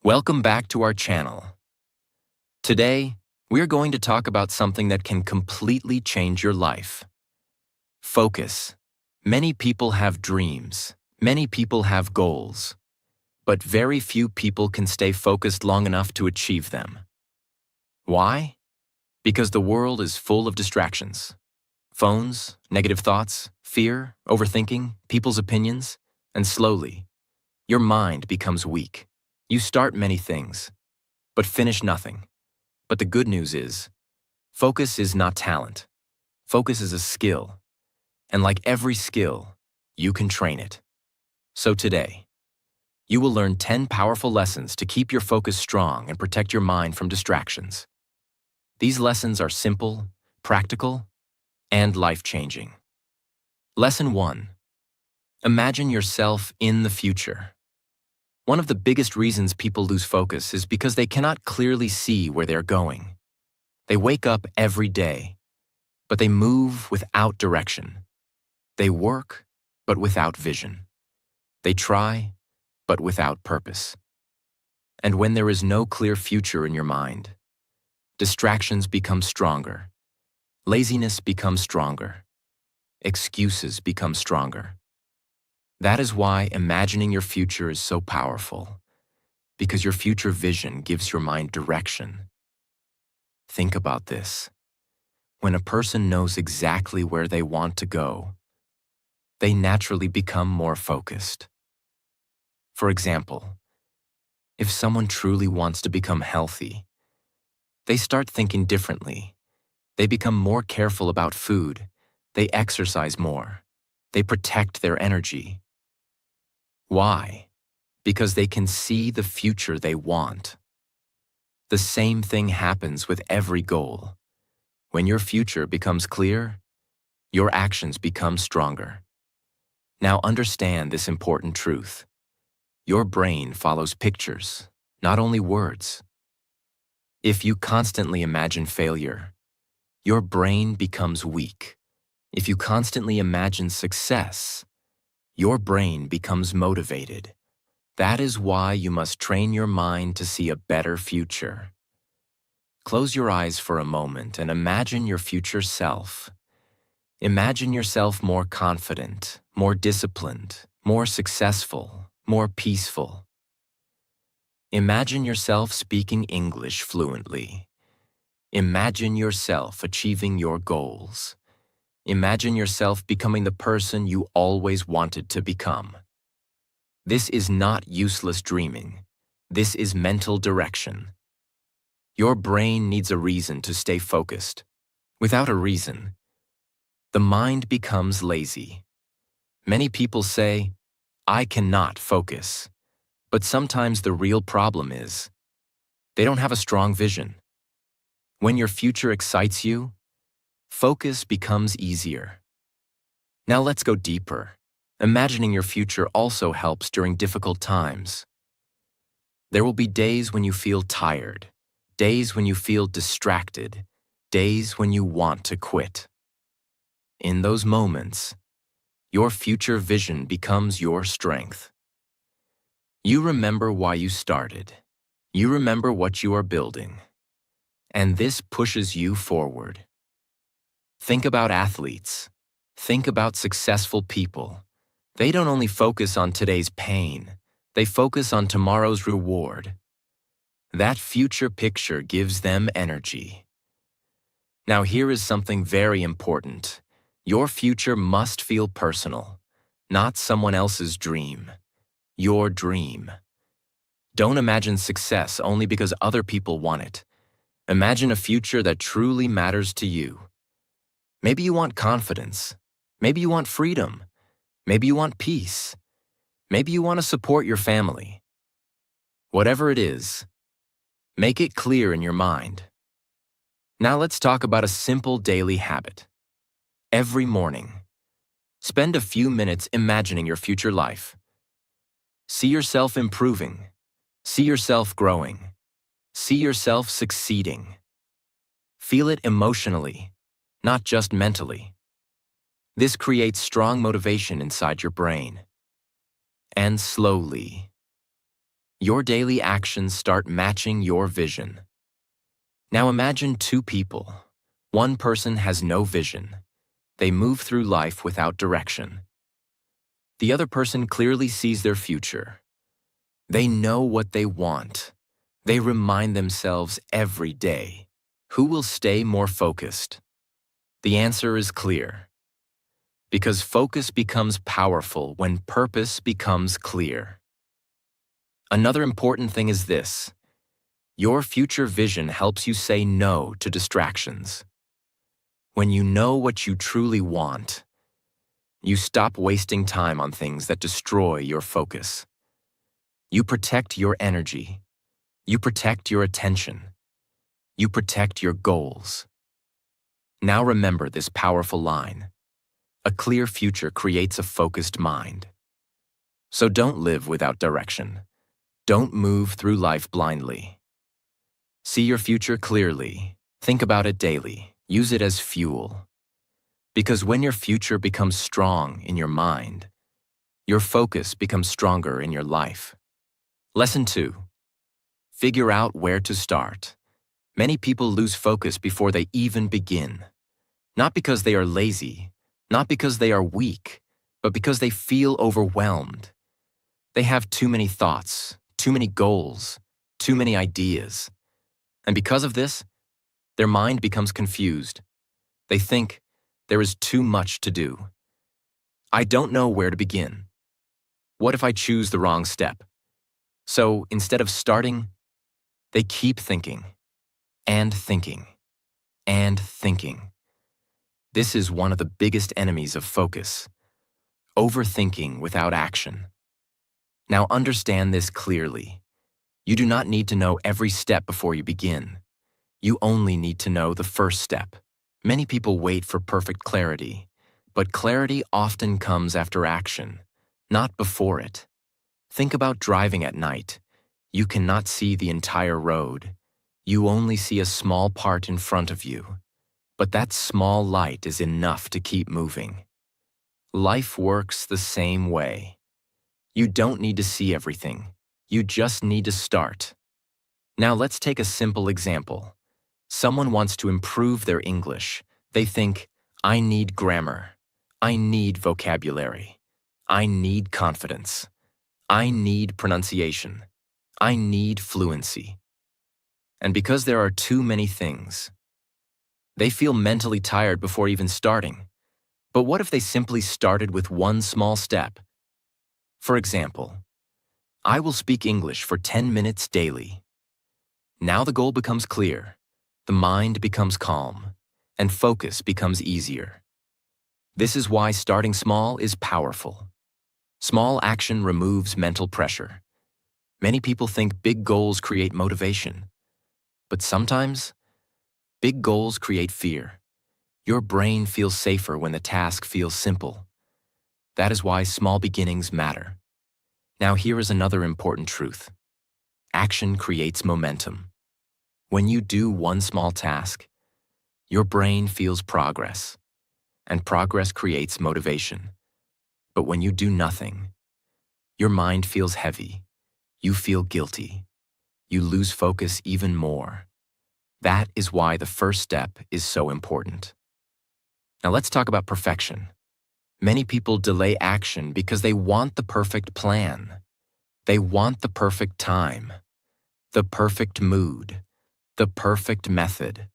Welcome back to our channel. Today, we're going to talk about something that can completely change your life. Focus. Many people have dreams. Many people have goals. But very few people can stay focused long enough to achieve them. Why? Because the world is full of distractions. Phones, negative thoughts, fear, overthinking, people's opinions, and slowly, your mind becomes weak. You start many things, but finish nothing. But the good news is, focus is not talent. Focus is a skill. And like every skill, you can train it. So today, you will learn 10 powerful lessons to keep your focus strong and protect your mind from distractions. These lessons are simple, practical, and life-changing. Lesson 1. Imagine yourself in the future. One of the biggest reasons people lose focus is because they cannot clearly see where they're going. They wake up every day, but they move without direction. They work, but without vision. They try, but without purpose. And when there is no clear future in your mind, distractions become stronger. Laziness becomes stronger. Excuses become stronger. That is why imagining your future is so powerful, because your future vision gives your mind direction. Think about this. When a person knows exactly where they want to go, they naturally become more focused. For example, if someone truly wants to become healthy, they start thinking differently. They become more careful about food. They exercise more. They protect their energy. Why? Because they can see the future they want. The same thing happens with every goal. When your future becomes clear, your actions become stronger. Now understand this important truth. Your brain follows pictures, not only words. If you constantly imagine failure, your brain becomes weak. If you constantly imagine success, your brain becomes motivated. That is why you must train your mind to see a better future. Close your eyes for a moment and imagine your future self. Imagine yourself more confident, more disciplined, more successful, more peaceful. Imagine yourself speaking English fluently. Imagine yourself achieving your goals. Imagine yourself becoming the person you always wanted to become. This is not useless dreaming. This is mental direction. Your brain needs a reason to stay focused. Without a reason, the mind becomes lazy. Many people say, "I cannot focus." But sometimes the real problem is, they don't have a strong vision. When your future excites you, focus becomes easier. Now let's go deeper. Imagining your future also helps during difficult times. There will be days when you feel tired, days when you feel distracted, days when you want to quit. In those moments, your future vision becomes your strength. You remember why you started. You remember what you are building. And this pushes you forward. Think about athletes. Think about successful people. They don't only focus on today's pain, they focus on tomorrow's reward. That future picture gives them energy. Now here is something very important. Your future must feel personal, not someone else's dream. Your dream. Don't imagine success only because other people want it. Imagine a future that truly matters to you. Maybe you want confidence. Maybe you want freedom. Maybe you want peace. Maybe you want to support your family. Whatever it is, make it clear in your mind. Now let's talk about a simple daily habit. Every morning, spend a few minutes imagining your future life. See yourself improving. See yourself growing. See yourself succeeding. Feel it emotionally, not just mentally. This creates strong motivation inside your brain. And slowly, Your daily actions start matching your vision. Now imagine two people. One person has no vision. They move through life without direction. The other person clearly sees their future. They know what they want. They remind themselves every day. Who will stay more focused? The answer is clear. Because focus becomes powerful when purpose becomes clear. Another important thing is this. Your future vision helps you say no to distractions. When you know what you truly want, you stop wasting time on things that destroy your focus. You protect your energy. You protect your attention. You protect your goals. Now remember this powerful line. A clear future creates a focused mind. So don't live without direction. Don't move through life blindly. See your future clearly. Think about it daily. Use it as fuel. Because when your future becomes strong in your mind, your focus becomes stronger in your life. Lesson 2. Figure out where to start. Many people lose focus before they even begin. Not because they are lazy, not because they are weak, but because they feel overwhelmed. They have too many thoughts, too many goals, too many ideas. And because of this, their mind becomes confused. They think, there is too much to do. I don't know where to begin. What if I choose the wrong step? So instead of starting, they keep thinking, and thinking, and thinking. This is one of the biggest enemies of focus. Overthinking without action. Now understand this clearly. You do not need to know every step before you begin. You only need to know the first step. Many people wait for perfect clarity, but clarity often comes after action, not before it. Think about driving at night. You cannot see the entire road. You only see a small part in front of you. But that small light is enough to keep moving. Life works the same way. You don't need to see everything. You just need to start. Now let's take a simple example. Someone wants to improve their English. They think, I need grammar. I need vocabulary. I need confidence. I need pronunciation. I need fluency. And because there are too many things, they feel mentally tired before even starting. But what if they simply started with one small step? For example, I will speak English for 10 minutes daily. Now the goal becomes clear. The mind becomes calm, and focus becomes easier. This is why starting small is powerful. Small action removes mental pressure. Many people think big goals create motivation. But sometimes, big goals create fear. Your brain feels safer when the task feels simple. That is why small beginnings matter. Now here is another important truth. Action creates momentum. When you do one small task, your brain feels progress, and progress creates motivation. But when you do nothing, your mind feels heavy, you feel guilty, you lose focus even more. That is why the first step is so important. Now let's talk about perfection. Many people delay action because they want the perfect plan. They want the perfect time, the perfect mood, the perfect method.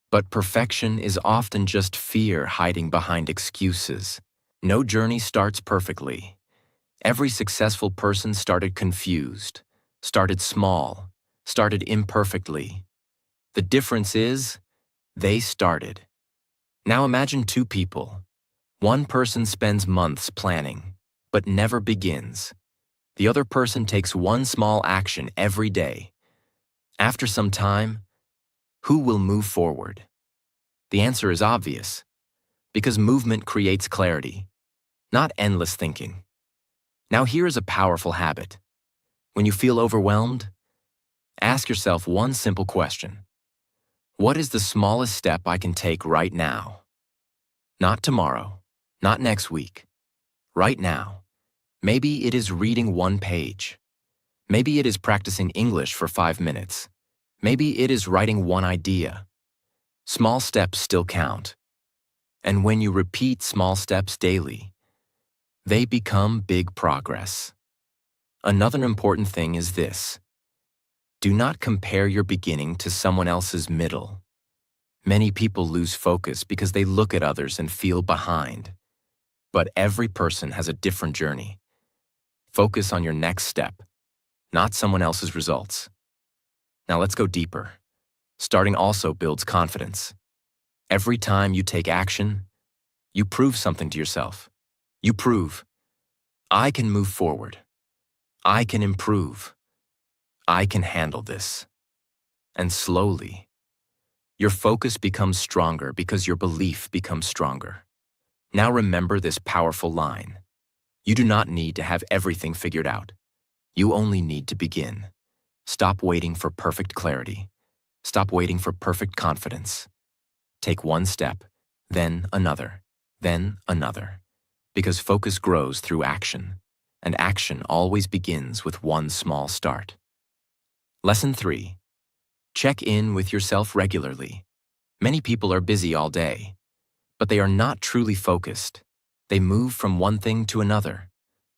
But perfection is often just fear hiding behind excuses. No journey starts perfectly. Every successful person started confused, started small, started imperfectly. The difference is, they started. Now imagine two people. One person spends months planning, but never begins. The other person takes one small action every day. After some time, who will move forward? The answer is obvious, because movement creates clarity, not endless thinking. Now here is a powerful habit. When you feel overwhelmed, ask yourself one simple question. What is the smallest step I can take right now? Not tomorrow, not next week. Right now. Maybe it is reading one page. Maybe it is practicing English for 5 minutes. Maybe it is writing one idea. Small steps still count. And when you repeat small steps daily, they become big progress. Another important thing is this. Do not compare your beginning to someone else's middle. Many people lose focus because they look at others and feel behind. But every person has a different journey. Focus on your next step, not someone else's results. Now let's go deeper. Starting also builds confidence. Every time you take action, you prove something to yourself. You prove, I can move forward. I can improve. I can handle this. And slowly, your focus becomes stronger because your belief becomes stronger. Now remember this powerful line. You do not need to have everything figured out. You only need to begin. Stop waiting for perfect clarity. Stop waiting for perfect confidence. Take one step, then another, because focus grows through action, and action always begins with one small start. Lesson 3. Check in with yourself regularly. Many people are busy all day, but they are not truly focused. They move from one thing to another.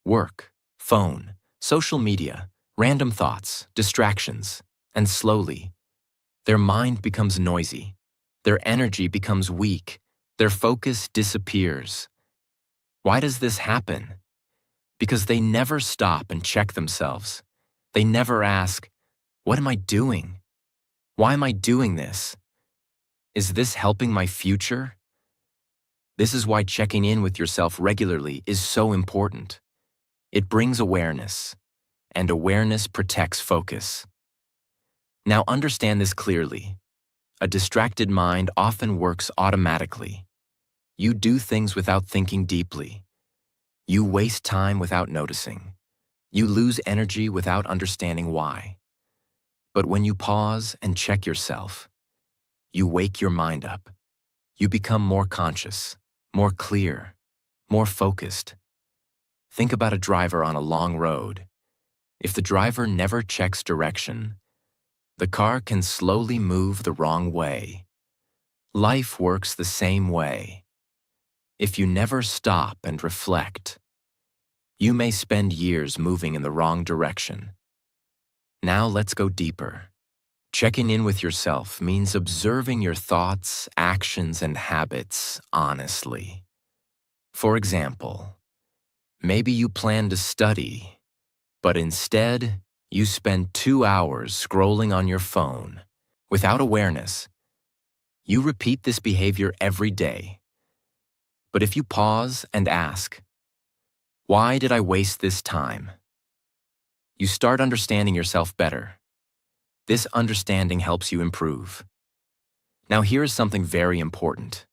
Work, phone, social media, random thoughts, distractions, and slowly, their mind becomes noisy. Their energy becomes weak. Their focus disappears. Why does this happen? Because they never stop and check themselves. They never ask, what am I doing? Why am I doing this? Is this helping my future? This is why checking in with yourself regularly is so important. It brings awareness, and awareness protects focus. Now understand this clearly. A distracted mind often works automatically. You do things without thinking deeply. You waste time without noticing. You lose energy without understanding why. But when you pause and check yourself, you wake your mind up. You become more conscious, more clear, more focused. Think about a driver on a long road. If the driver never checks direction, the car can slowly move the wrong way. Life works the same way. If you never stop and reflect, you may spend years moving in the wrong direction. Now let's go deeper. Checking in with yourself means observing your thoughts, actions, and habits honestly. For example, maybe you plan to study, but instead, you spend 2 hours scrolling on your phone. Without awareness, you repeat this behavior every day. But if you pause and ask, why did I waste this time? You start understanding yourself better. This understanding helps you improve. Now here is something very important.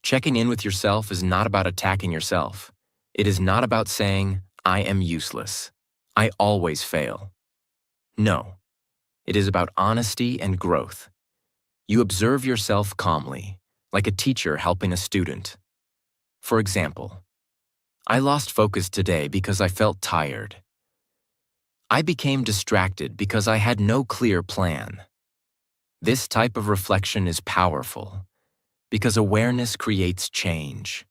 Checking in with yourself is not about attacking yourself. It is not about saying, I am useless. I always fail. No, it is about honesty and growth. You observe yourself calmly, like a teacher helping a student. For example, I lost focus today because I felt tired. I became distracted because I had no clear plan. This type of reflection is powerful because awareness creates change.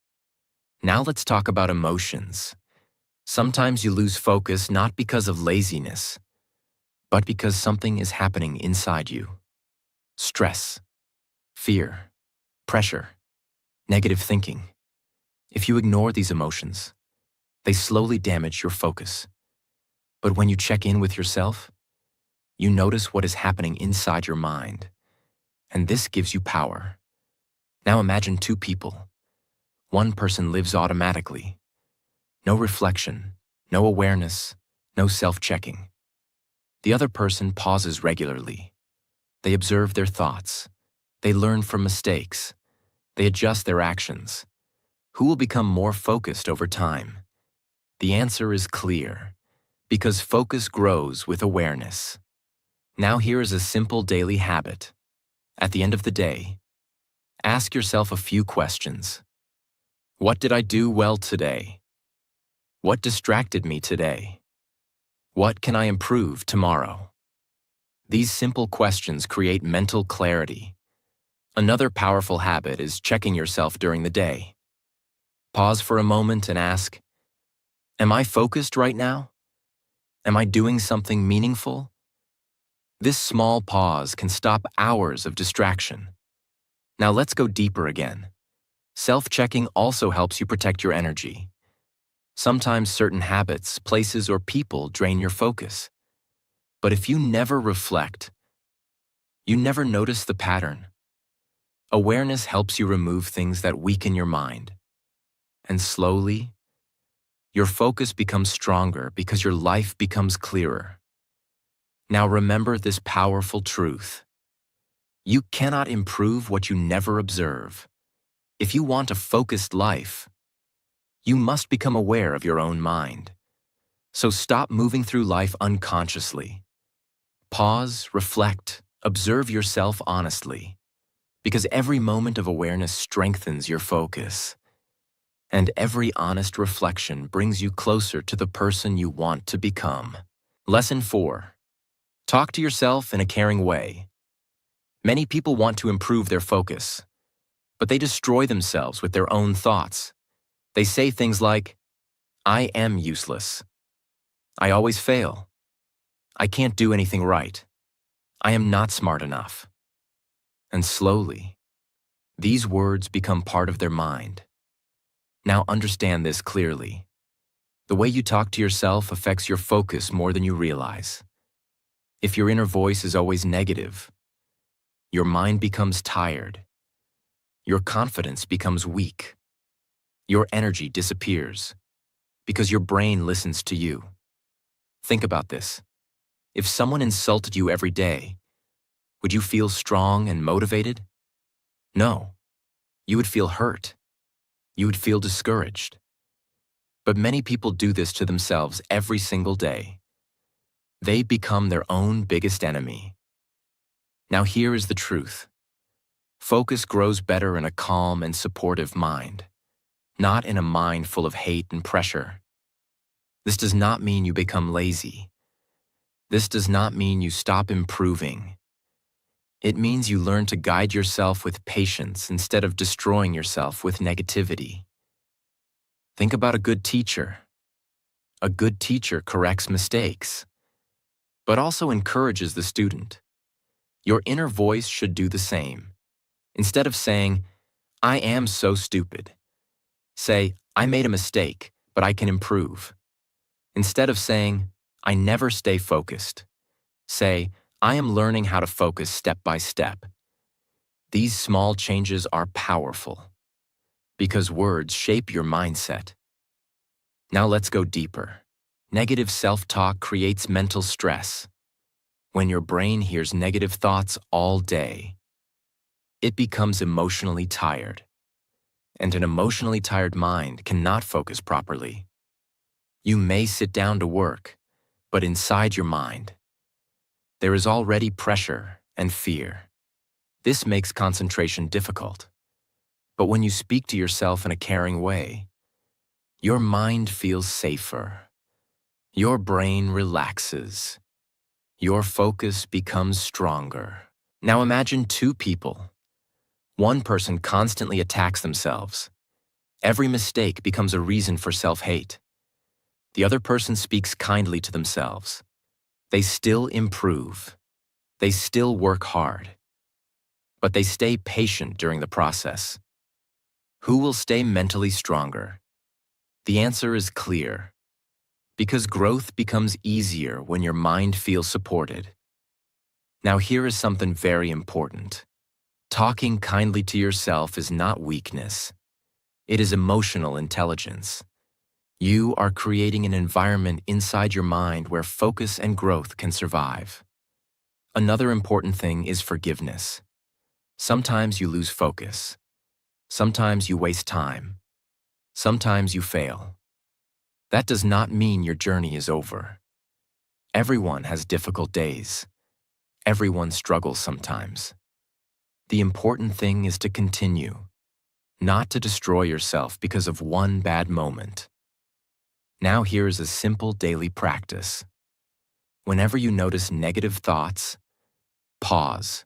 Now let's talk about emotions. Sometimes you lose focus not because of laziness, but because something is happening inside you. Stress, fear, pressure, negative thinking. If you ignore these emotions, they slowly damage your focus. But when you check in with yourself, you notice what is happening inside your mind, and this gives you power. Now imagine 2 people. One person lives automatically. No reflection, no awareness, no self-checking. The other person pauses regularly. They observe their thoughts. They learn from mistakes. They adjust their actions. Who will become more focused over time? The answer is clear, because focus grows with awareness. Now here is a simple daily habit. At the end of the day, ask yourself a few questions. What did I do well today? What distracted me today? What can I improve tomorrow? These simple questions create mental clarity. Another powerful habit is checking yourself during the day. Pause for a moment and ask, am I focused right now? Am I doing something meaningful? This small pause can stop hours of distraction. Now let's go deeper again. Self-checking also helps you protect your energy. Sometimes certain habits, places, or people drain your focus. But if you never reflect, you never notice the pattern. Awareness helps you remove things that weaken your mind. And slowly, your focus becomes stronger because your life becomes clearer. Now remember this powerful truth. You cannot improve what you never observe. If you want a focused life, you must become aware of your own mind. So stop moving through life unconsciously. Pause, reflect, observe yourself honestly, because every moment of awareness strengthens your focus. And every honest reflection brings you closer to the person you want to become. Lesson 4. Talk to yourself in a caring way. Many people want to improve their focus, but they destroy themselves with their own thoughts. They say things like, I am useless. I always fail. I can't do anything right. I am not smart enough. And slowly, these words become part of their mind. Now understand this clearly. The way you talk to yourself affects your focus more than you realize. If your inner voice is always negative, your mind becomes tired. Your confidence becomes weak. Your energy disappears because your brain listens to you. Think about this. If someone insulted you every day, would you feel strong and motivated? No. You would feel hurt. You would feel discouraged. But many people do this to themselves every single day. They become their own biggest enemy. Now here is the truth. Focus grows better in a calm and supportive mind, not in a mind full of hate and pressure. This does not mean you become lazy. This does not mean you stop improving. It means you learn to guide yourself with patience instead of destroying yourself with negativity. Think about a good teacher. A good teacher corrects mistakes, but also encourages the student. Your inner voice should do the same. Instead of saying, I am so stupid, say, I made a mistake, but I can improve. Instead of saying, I never stay focused, say, I am learning how to focus step by step. These small changes are powerful because words shape your mindset. Now let's go deeper. Negative self-talk creates mental stress. When your brain hears negative thoughts all day, it becomes emotionally tired. And an emotionally tired mind cannot focus properly. You may sit down to work, but inside your mind, there is already pressure and fear. This makes concentration difficult. But when you speak to yourself in a caring way, your mind feels safer. Your brain relaxes. Your focus becomes stronger. Now imagine two people. One person constantly attacks themselves. Every mistake becomes a reason for self-hate. The other person speaks kindly to themselves. They still improve. They still work hard. But they stay patient during the process. Who will stay mentally stronger? The answer is clear. Because growth becomes easier when your mind feels supported. Now here is something very important. Talking kindly to yourself is not weakness. It is emotional intelligence. You are creating an environment inside your mind where focus and growth can survive. Another important thing is forgiveness. Sometimes you lose focus. Sometimes you waste time. Sometimes you fail. That does not mean your journey is over. Everyone has difficult days. Everyone struggles sometimes. The important thing is to continue, not to destroy yourself because of one bad moment. Now here is a simple daily practice. Whenever you notice negative thoughts, pause.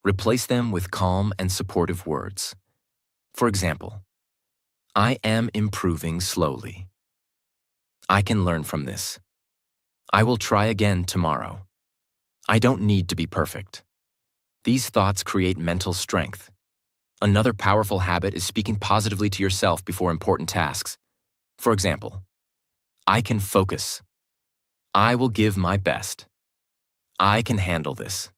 Replace them with calm and supportive words. For example, I am improving slowly. I can learn from this. I will try again tomorrow. I don't need to be perfect. These thoughts create mental strength. Another powerful habit is speaking positively to yourself before important tasks. For example, I can focus. I will give my best. I can handle this.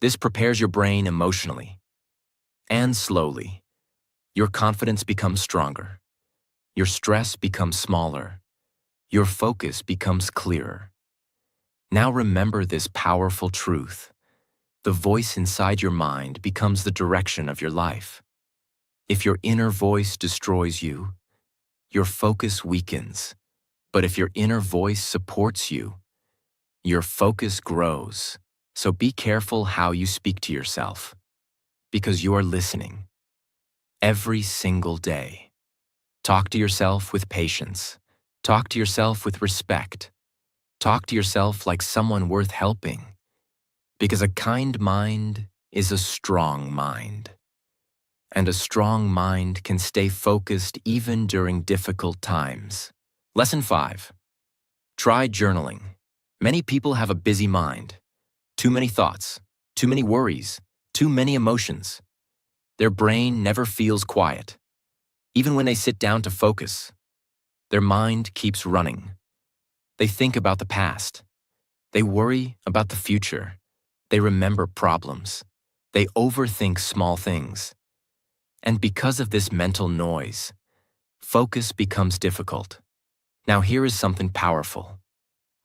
This prepares your brain emotionally. And slowly, your confidence becomes stronger. Your stress becomes smaller. Your focus becomes clearer. Now remember this powerful truth. The voice inside your mind becomes the direction of your life. If your inner voice destroys you, your focus weakens. But if your inner voice supports you, your focus grows. So be careful how you speak to yourself, because you are listening. Every single day, talk to yourself with patience. Talk to yourself with respect. Talk to yourself like someone worth helping. Because a kind mind is a strong mind. And a strong mind can stay focused even during difficult times. Lesson 5. Try journaling. Many people have a busy mind. Too many thoughts, too many worries, too many emotions. Their brain never feels quiet. Even when they sit down to focus, their mind keeps running. They think about the past. They worry about the future. They remember problems. They overthink small things. And because of this mental noise, focus becomes difficult. Now here is something powerful.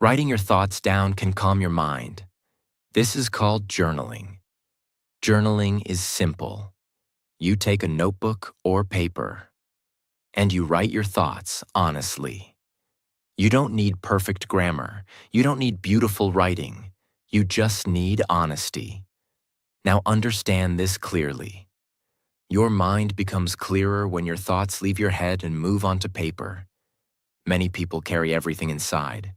Writing your thoughts down can calm your mind. This is called journaling. Journaling is simple. You take a notebook or paper, and you write your thoughts honestly. You don't need perfect grammar. You don't need beautiful writing. You just need honesty. Now understand this clearly. Your mind becomes clearer when your thoughts leave your head and move onto paper. Many people carry everything inside.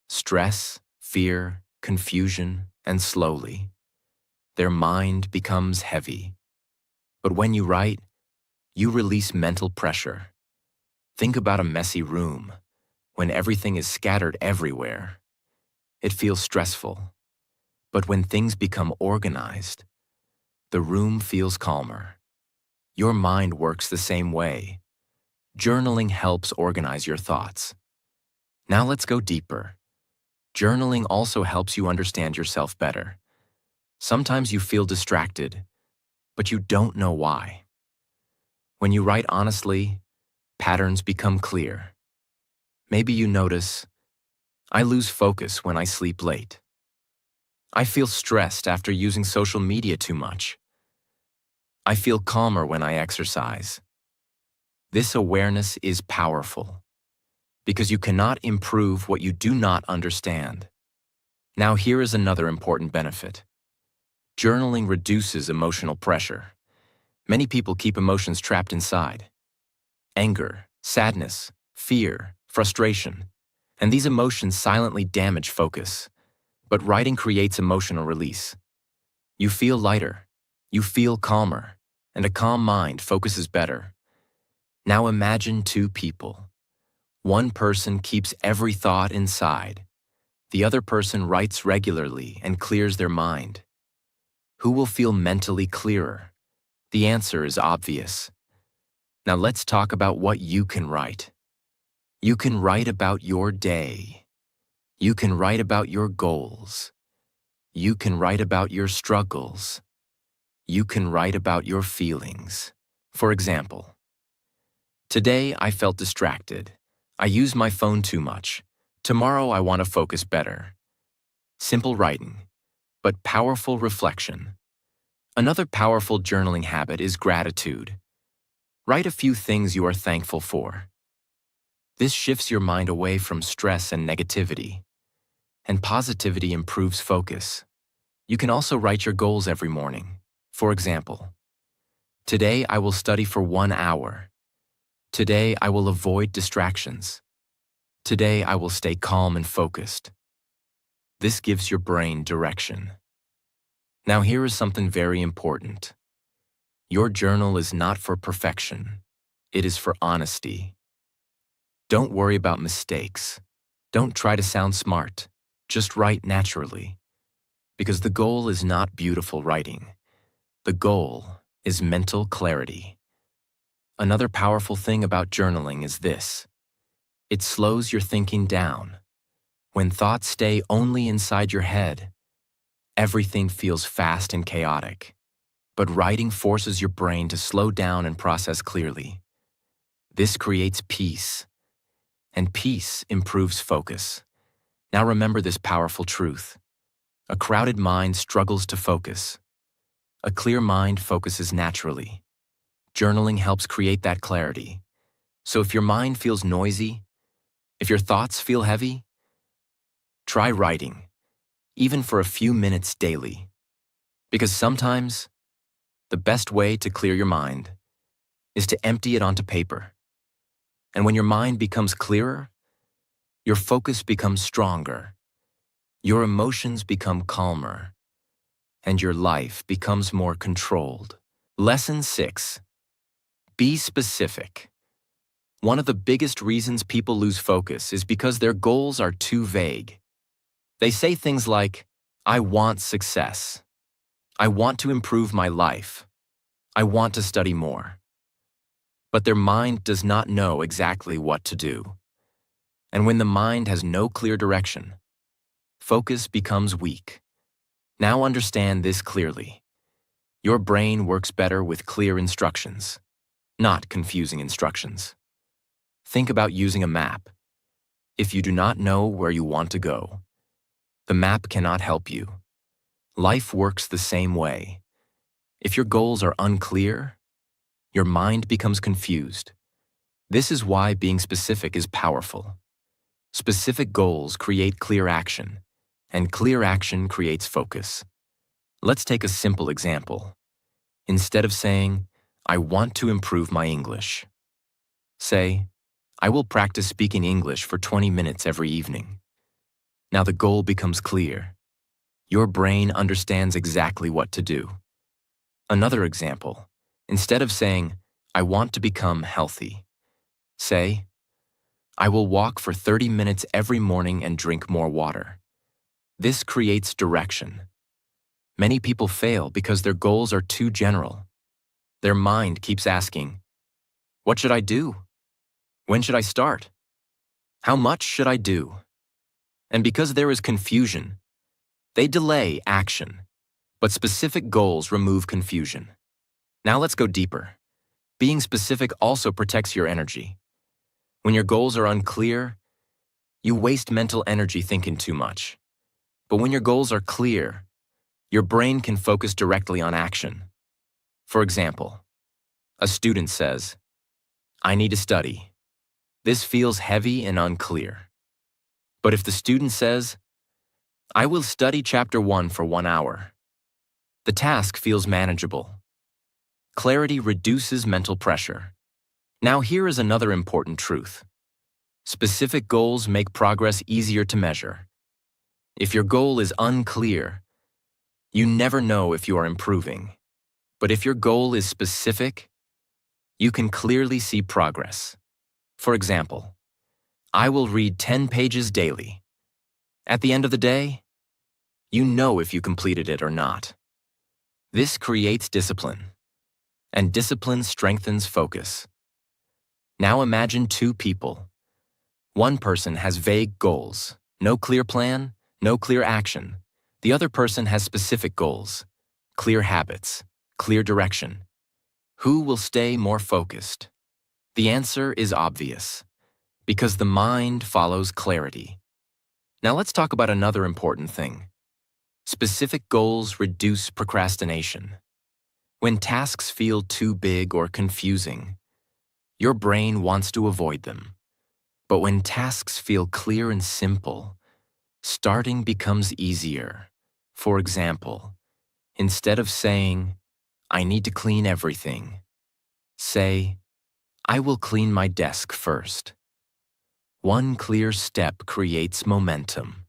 Stress, fear, confusion, and slowly, their mind becomes heavy. But when you write, you release mental pressure. Think about a messy room. When everything is scattered everywhere, it feels stressful. But when things become organized, the room feels calmer. Your mind works the same way. Journaling helps organize your thoughts. Now let's go deeper. Journaling also helps you understand yourself better. Sometimes you feel distracted, but you don't know why. When you write honestly, patterns become clear. Maybe you notice, I lose focus when I sleep late. I feel stressed after using social media too much. I feel calmer when I exercise. This awareness is powerful, because you cannot improve what you do not understand. Now here is another important benefit. Journaling reduces emotional pressure. Many people keep emotions trapped inside. Anger, sadness, fear, frustration. And these emotions silently damage focus. But writing creates emotional release. You feel lighter. You feel calmer. And a calm mind focuses better. Now imagine two people. One person keeps every thought inside. The other person writes regularly and clears their mind. Who will feel mentally clearer? The answer is obvious. Now let's talk about what you can write. You can write about your day. You can write about your goals. You can write about your struggles. You can write about your feelings. For example, today I felt distracted. I used my phone too much. Tomorrow I want to focus better. Simple writing, but powerful reflection. Another powerful journaling habit is gratitude. Write a few things you are thankful for. This shifts your mind away from stress and negativity, and positivity improves focus. You can also write your goals every morning. For example, today I will study for 1 hour. Today I will avoid distractions. Today I will stay calm and focused. This gives your brain direction. Now here is something very important. Your journal is not for perfection. It is for honesty. Don't worry about mistakes. Don't try to sound smart. Just write naturally. Because the goal is not beautiful writing. The goal is mental clarity. Another powerful thing about journaling is this. It slows your thinking down. When thoughts stay only inside your head, everything feels fast and chaotic. But writing forces your brain to slow down and process clearly. This creates peace, and peace improves focus. Now remember this powerful truth. A crowded mind struggles to focus. A clear mind focuses naturally. Journaling helps create that clarity. So if your mind feels noisy, if your thoughts feel heavy, try writing, even for a few minutes daily. Because sometimes, the best way to clear your mind is to empty it onto paper. And when your mind becomes clearer, your focus becomes stronger, your emotions become calmer, and your life becomes more controlled. Lesson 6. Be specific. One of the biggest reasons people lose focus is because their goals are too vague. They say things like, I want success. I want to improve my life. I want to study more. But their mind does not know exactly what to do. And when the mind has no clear direction, focus becomes weak. Now understand this clearly. Your brain works better with clear instructions, not confusing instructions. Think about using a map. If you do not know where you want to go, the map cannot help you. Life works the same way. If your goals are unclear, your mind becomes confused. This is why being specific is powerful. Specific goals create clear action, and clear action creates focus. Let's take a simple example. Instead of saying, I want to improve my English, say, I will practice speaking English for 20 minutes every evening. Now the goal becomes clear. Your brain understands exactly what to do. Another example, instead of saying, I want to become healthy, say, I will walk for 30 minutes every morning and drink more water. This creates direction. Many people fail because their goals are too general. Their mind keeps asking, what should I do? When should I start? How much should I do? And because there is confusion, they delay action. But specific goals remove confusion. Now let's go deeper. Being specific also protects your energy. When your goals are unclear, you waste mental energy thinking too much. But when your goals are clear, your brain can focus directly on action. For example, a student says, I need to study. This feels heavy and unclear. But if the student says, I will study chapter 1 for 1 hour, the task feels manageable. Clarity reduces mental pressure. Now here is another important truth. Specific goals make progress easier to measure. If your goal is unclear, you never know if you are improving. But if your goal is specific, you can clearly see progress. For example, I will read 10 pages daily. At the end of the day, you know if you completed it or not. This creates discipline, and discipline strengthens focus. Now imagine two people. One person has vague goals, no clear plan, no clear action. The other person has specific goals, clear habits, clear direction. Who will stay more focused? The answer is obvious, because the mind follows clarity. Now let's talk about another important thing. Specific goals reduce procrastination. When tasks feel too big or confusing, your brain wants to avoid them. But when tasks feel clear and simple, starting becomes easier. For example, instead of saying, I need to clean everything, say, I will clean my desk first. One clear step creates momentum.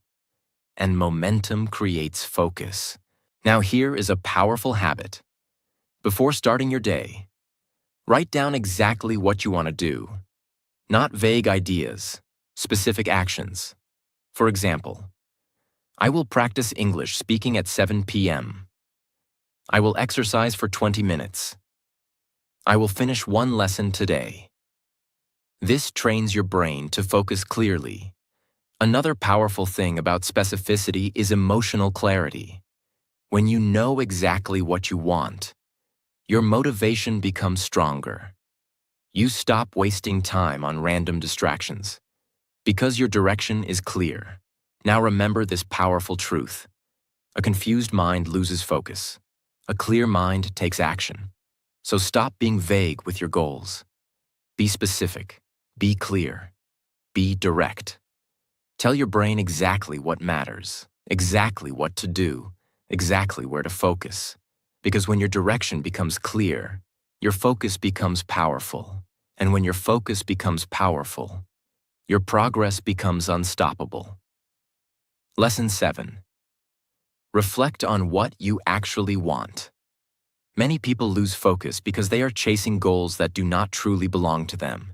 and momentum creates focus. Now here is a powerful habit. Before starting your day, write down exactly what you want to do, not vague ideas, specific actions. For example, I will practice English speaking at 7 p.m. I will exercise for 20 minutes. I will finish one lesson today. This trains your brain to focus clearly. Another powerful thing about specificity is emotional clarity. When you know exactly what you want, your motivation becomes stronger. You stop wasting time on random distractions because your direction is clear. Now remember this powerful truth. A confused mind loses focus. A clear mind takes action. So stop being vague with your goals. Be specific. Be clear. Be direct. Tell your brain exactly what matters, exactly what to do, exactly where to focus. Because when your direction becomes clear, your focus becomes powerful. And when your focus becomes powerful, your progress becomes unstoppable. Lesson 7. Reflect on what you actually want. Many people lose focus because they are chasing goals that do not truly belong to them.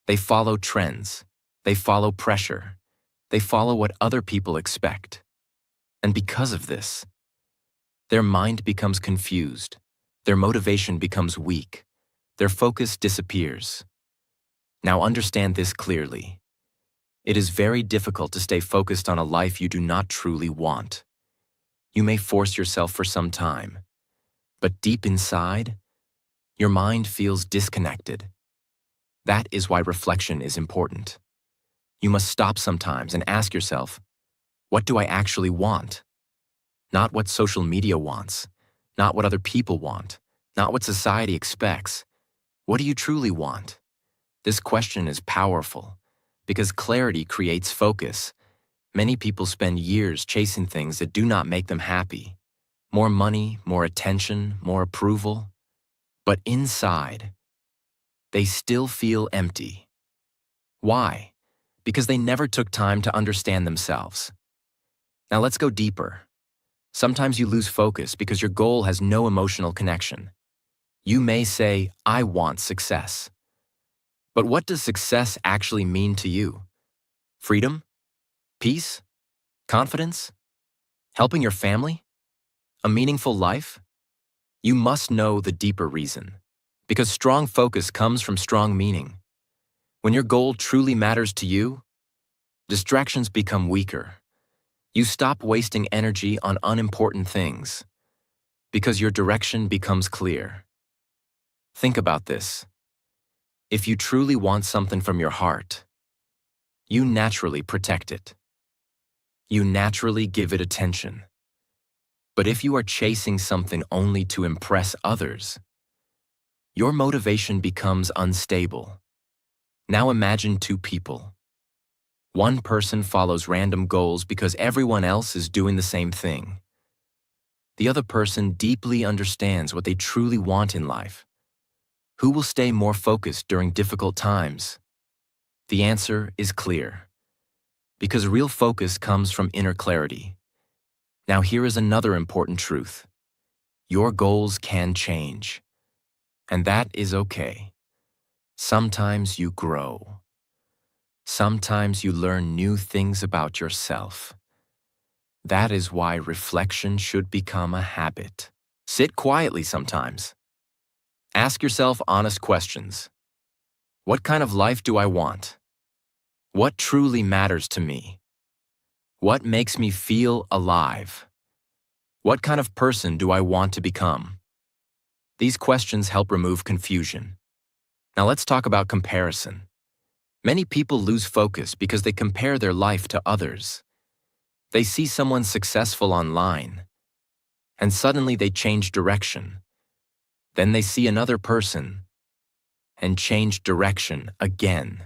They follow trends. They follow pressure. They follow what other people expect. And because of this, their mind becomes confused. Their motivation becomes weak. Their focus disappears. Now understand this clearly. It is very difficult to stay focused on a life you do not truly want. You may force yourself for some time, but deep inside, your mind feels disconnected. That is why reflection is important. You must stop sometimes and ask yourself, what do I actually want? Not what social media wants, not what other people want, not what society expects. What do you truly want? This question is powerful because clarity creates focus. Many people spend years chasing things that do not make them happy. More money, more attention, more approval. But inside, they still feel empty. Why? Because they never took time to understand themselves. Now let's go deeper. Sometimes you lose focus because your goal has no emotional connection. You may say, I want success. But what does success actually mean to you? Freedom? Peace? Confidence? Helping your family? A meaningful life? You must know the deeper reason. Because strong focus comes from strong meaning. When your goal truly matters to you, distractions become weaker. You stop wasting energy on unimportant things because your direction becomes clear. Think about this. If you truly want something from your heart, you naturally protect it. You naturally give it attention. But if you are chasing something only to impress others, your motivation becomes unstable. Now imagine two people. One person follows random goals because everyone else is doing the same thing. The other person deeply understands what they truly want in life. Who will stay more focused during difficult times? The answer is clear. Because real focus comes from inner clarity. Now here is another important truth. Your goals can change. And that is okay. Sometimes you grow. Sometimes you learn new things about yourself. That is why reflection should become a habit. Sit quietly sometimes. Ask yourself honest questions. What kind of life do I want? What truly matters to me? What makes me feel alive? What kind of person do I want to become? These questions help remove confusion. Now let's talk about comparison. Many people lose focus because they compare their life to others. They see someone successful online, and suddenly they change direction. Then they see another person, and change direction again.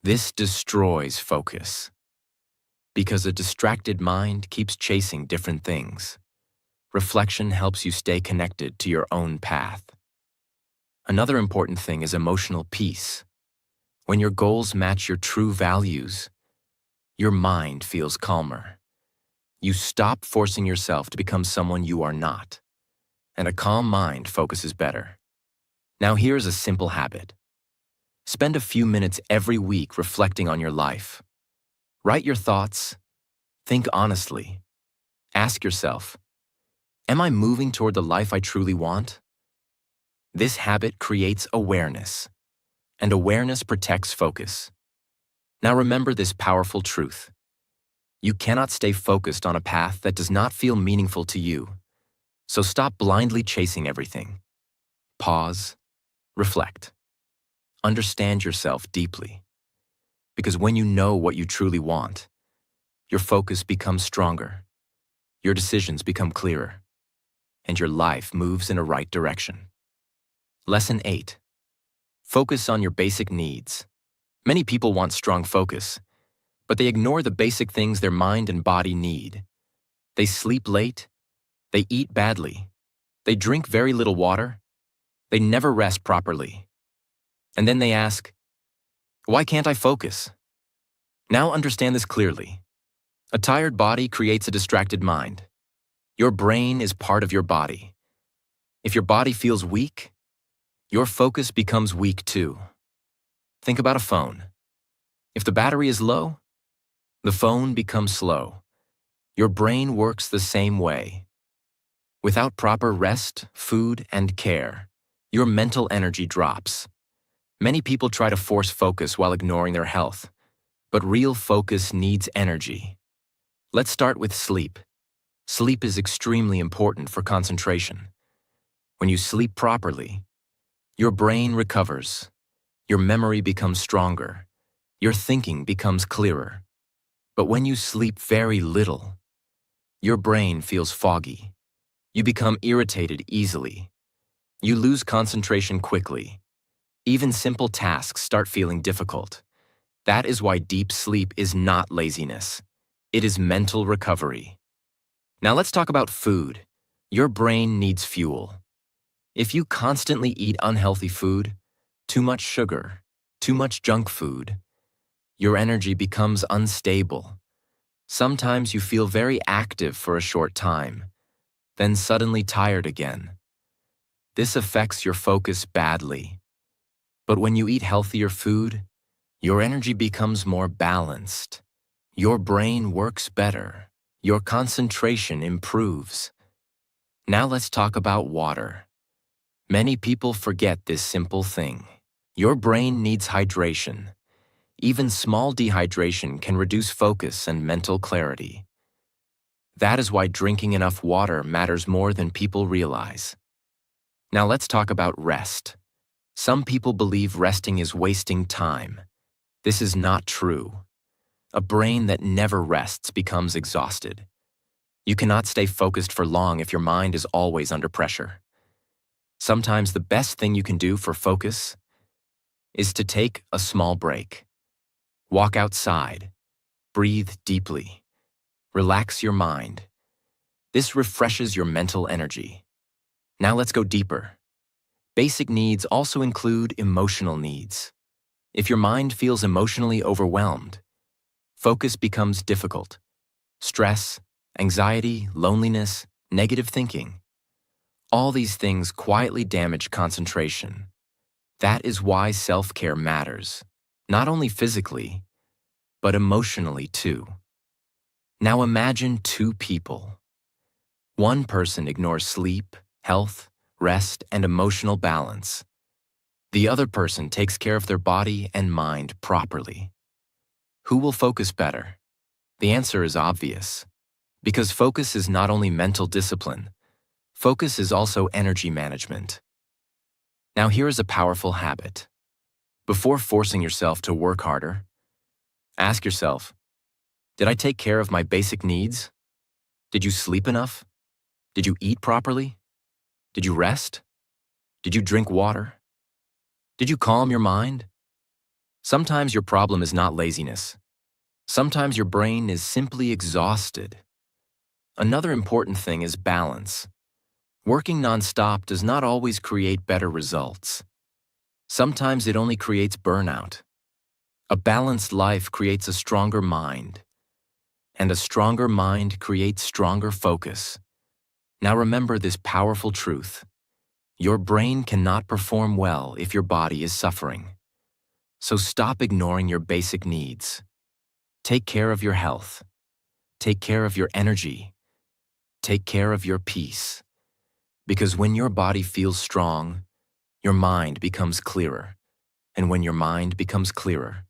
This destroys focus, because a distracted mind keeps chasing different things. Reflection helps you stay connected to your own path. Another important thing is emotional peace. When your goals match your true values, your mind feels calmer. You stop forcing yourself to become someone you are not. And a calm mind focuses better. Now here's a simple habit. Spend a few minutes every week reflecting on your life. Write your thoughts. Think honestly. Ask yourself, am I moving toward the life I truly want? This habit creates awareness, and awareness protects focus. Now remember this powerful truth. You cannot stay focused on a path that does not feel meaningful to you. So stop blindly chasing everything. Pause, reflect. Understand yourself deeply. Because when you know what you truly want, your focus becomes stronger, your decisions become clearer, and your life moves in a right direction. Lesson 8. Focus on your basic needs. Many people want strong focus, but they ignore the basic things their mind and body need. They sleep late, they eat badly, they drink very little water, they never rest properly. And then they ask, why can't I focus? Now understand this clearly. A tired body creates a distracted mind. Your brain is part of your body. If your body feels weak, your focus becomes weak too. Think about a phone. If the battery is low, the phone becomes slow. Your brain works the same way. Without proper rest, food, and care, your mental energy drops. Many people try to force focus while ignoring their health, but real focus needs energy. Let's start with sleep. Sleep is extremely important for concentration. When you sleep properly, your brain recovers, your memory becomes stronger, your thinking becomes clearer. But when you sleep very little, your brain feels foggy. You become irritated easily. You lose concentration quickly. Even simple tasks start feeling difficult. That is why deep sleep is not laziness. It is mental recovery. Now let's talk about food. Your brain needs fuel. If you constantly eat unhealthy food, too much sugar, too much junk food, your energy becomes unstable. Sometimes you feel very active for a short time, then suddenly tired again. This affects your focus badly. But when you eat healthier food, your energy becomes more balanced. Your brain works better. Your concentration improves. Now let's talk about water. Many people forget this simple thing. Your brain needs hydration. Even small dehydration can reduce focus and mental clarity. That is why drinking enough water matters more than people realize. Now let's talk about rest. Some people believe resting is wasting time. This is not true. A brain that never rests becomes exhausted. You cannot stay focused for long if your mind is always under pressure. Sometimes the best thing you can do for focus is to take a small break. Walk outside, breathe deeply, relax your mind. This refreshes your mental energy. Now let's go deeper. Basic needs also include emotional needs. If your mind feels emotionally overwhelmed, focus becomes difficult. Stress, anxiety, loneliness, negative thinking. All these things quietly damage concentration. That is why self-care matters, not only physically, but emotionally too. Now imagine two people. One person ignores sleep, health, rest, and emotional balance. The other person takes care of their body and mind properly. Who will focus better? The answer is obvious. Because focus is not only mental discipline, focus is also energy management. Now here is a powerful habit. Before forcing yourself to work harder, ask yourself, did I take care of my basic needs? Did you sleep enough? Did you eat properly? Did you rest? Did you drink water? Did you calm your mind? Sometimes your problem is not laziness. Sometimes your brain is simply exhausted. Another important thing is balance. Working nonstop does not always create better results. Sometimes it only creates burnout. A balanced life creates a stronger mind. And a stronger mind creates stronger focus. Now remember this powerful truth. Your brain cannot perform well if your body is suffering. So stop ignoring your basic needs. Take care of your health. Take care of your energy. Take care of your peace. Because when your body feels strong, your mind becomes clearer. And when your mind becomes clearer,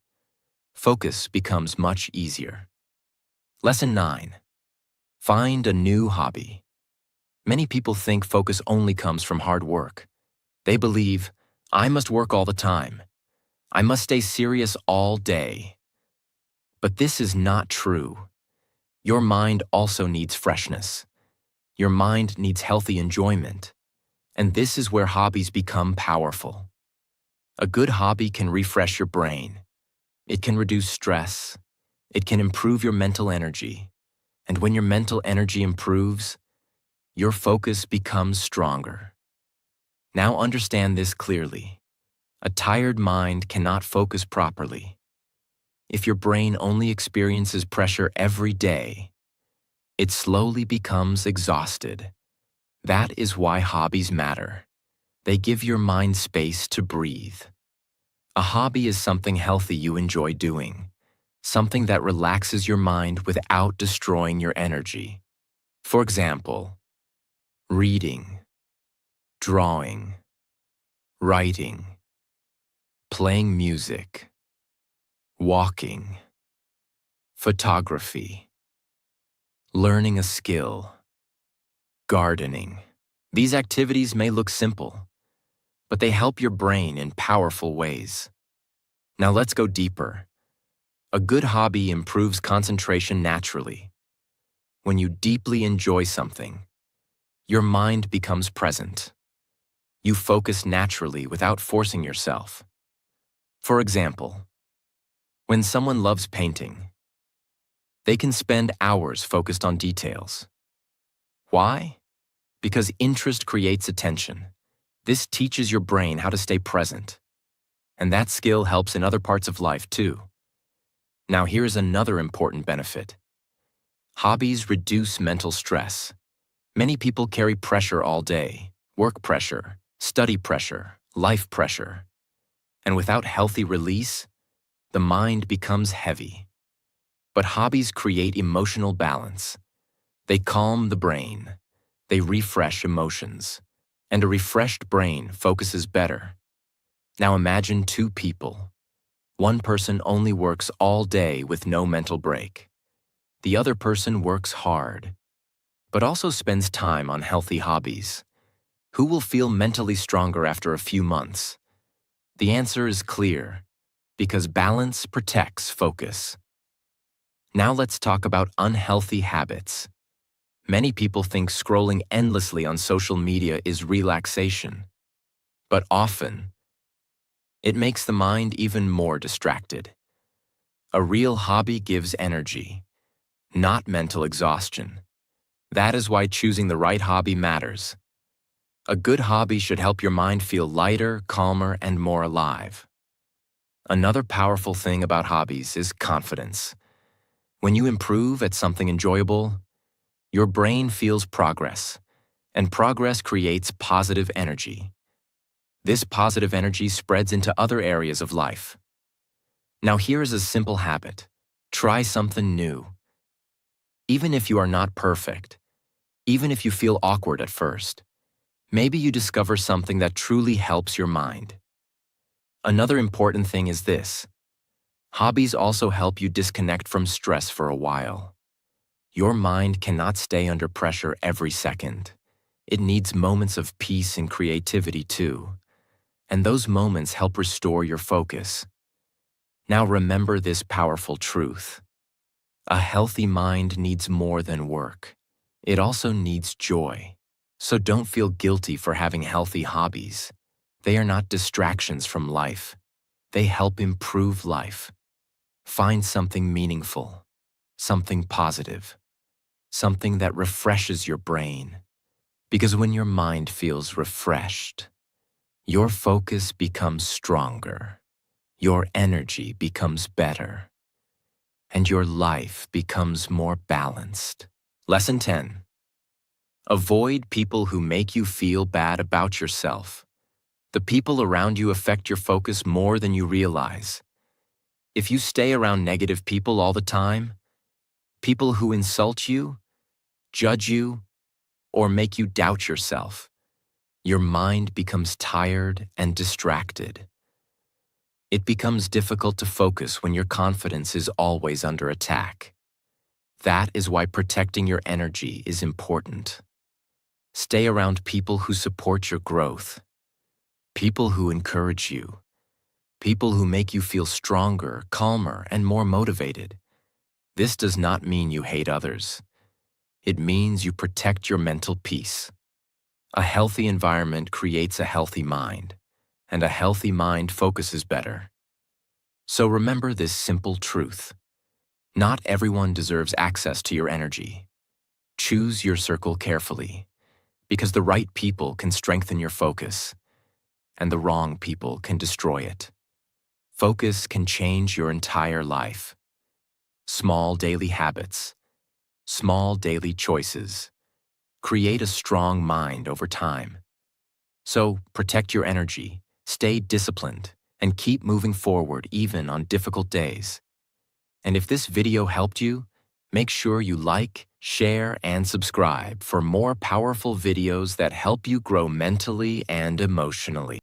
focus becomes much easier. Lesson 9. Find a new hobby. Many people think focus only comes from hard work. They believe, I must work all the time. I must stay serious all day. But this is not true. Your mind also needs freshness. Your mind needs healthy enjoyment. And this is where hobbies become powerful. A good hobby can refresh your brain. It can reduce stress. It can improve your mental energy. And when your mental energy improves, your focus becomes stronger. Now understand this clearly. A tired mind cannot focus properly. If your brain only experiences pressure every day, it slowly becomes exhausted. That is why hobbies matter. They give your mind space to breathe. A hobby is something healthy you enjoy doing, something that relaxes your mind without destroying your energy. For example, reading, drawing, writing, playing music, walking, photography, learning a skill, gardening. These activities may look simple, but they help your brain in powerful ways. Now let's go deeper. A good hobby improves concentration naturally. When you deeply enjoy something, your mind becomes present. You focus naturally without forcing yourself. For example, when someone loves painting, they can spend hours focused on details. Why? Because interest creates attention. This teaches your brain how to stay present. And that skill helps in other parts of life too. Now here's another important benefit. Hobbies reduce mental stress. Many people carry pressure all day, work pressure, study pressure, life pressure. And without healthy release, the mind becomes heavy. But hobbies create emotional balance. They calm the brain. They refresh emotions. And a refreshed brain focuses better. Now imagine two people. One person only works all day with no mental break. The other person works hard, but also spends time on healthy hobbies. Who will feel mentally stronger after a few months? The answer is clear, because balance protects focus. Now let's talk about unhealthy habits. Many people think scrolling endlessly on social media is relaxation, but often, it makes the mind even more distracted. A real hobby gives energy, not mental exhaustion. That is why choosing the right hobby matters. A good hobby should help your mind feel lighter, calmer, and more alive. Another powerful thing about hobbies is confidence. When you improve at something enjoyable, your brain feels progress, and progress creates positive energy. This positive energy spreads into other areas of life. Now here is a simple habit. Try something new. Even if you are not perfect, even if you feel awkward at first, maybe you discover something that truly helps your mind. Another important thing is this. Hobbies also help you disconnect from stress for a while. Your mind cannot stay under pressure every second. It needs moments of peace and creativity too. And those moments help restore your focus. Now remember this powerful truth. A healthy mind needs more than work. It also needs joy. So don't feel guilty for having healthy hobbies. They are not distractions from life. They help improve life. Find something meaningful, something positive, something that refreshes your brain. Because when your mind feels refreshed, your focus becomes stronger. Your energy becomes better. and your life becomes more balanced. Lesson 10. Avoid people who make you feel bad about yourself. The people around you affect your focus more than you realize. If you stay around negative people all the time, people who insult you, judge you, or make you doubt yourself, your mind becomes tired and distracted. It becomes difficult to focus when your confidence is always under attack. That is why protecting your energy is important. Stay around people who support your growth, people who encourage you, people who make you feel stronger, calmer, and more motivated. This does not mean you hate others. It means you protect your mental peace. A healthy environment creates a healthy mind, and a healthy mind focuses better. So remember this simple truth. Not everyone deserves access to your energy. Choose your circle carefully, because the right people can strengthen your focus, and the wrong people can destroy it. Focus can change your entire life. Small daily habits, small daily choices, create a strong mind over time. So protect your energy, stay disciplined, and keep moving forward even on difficult days. And if this video helped you, make sure you like, share, and subscribe for more powerful videos that help you grow mentally and emotionally.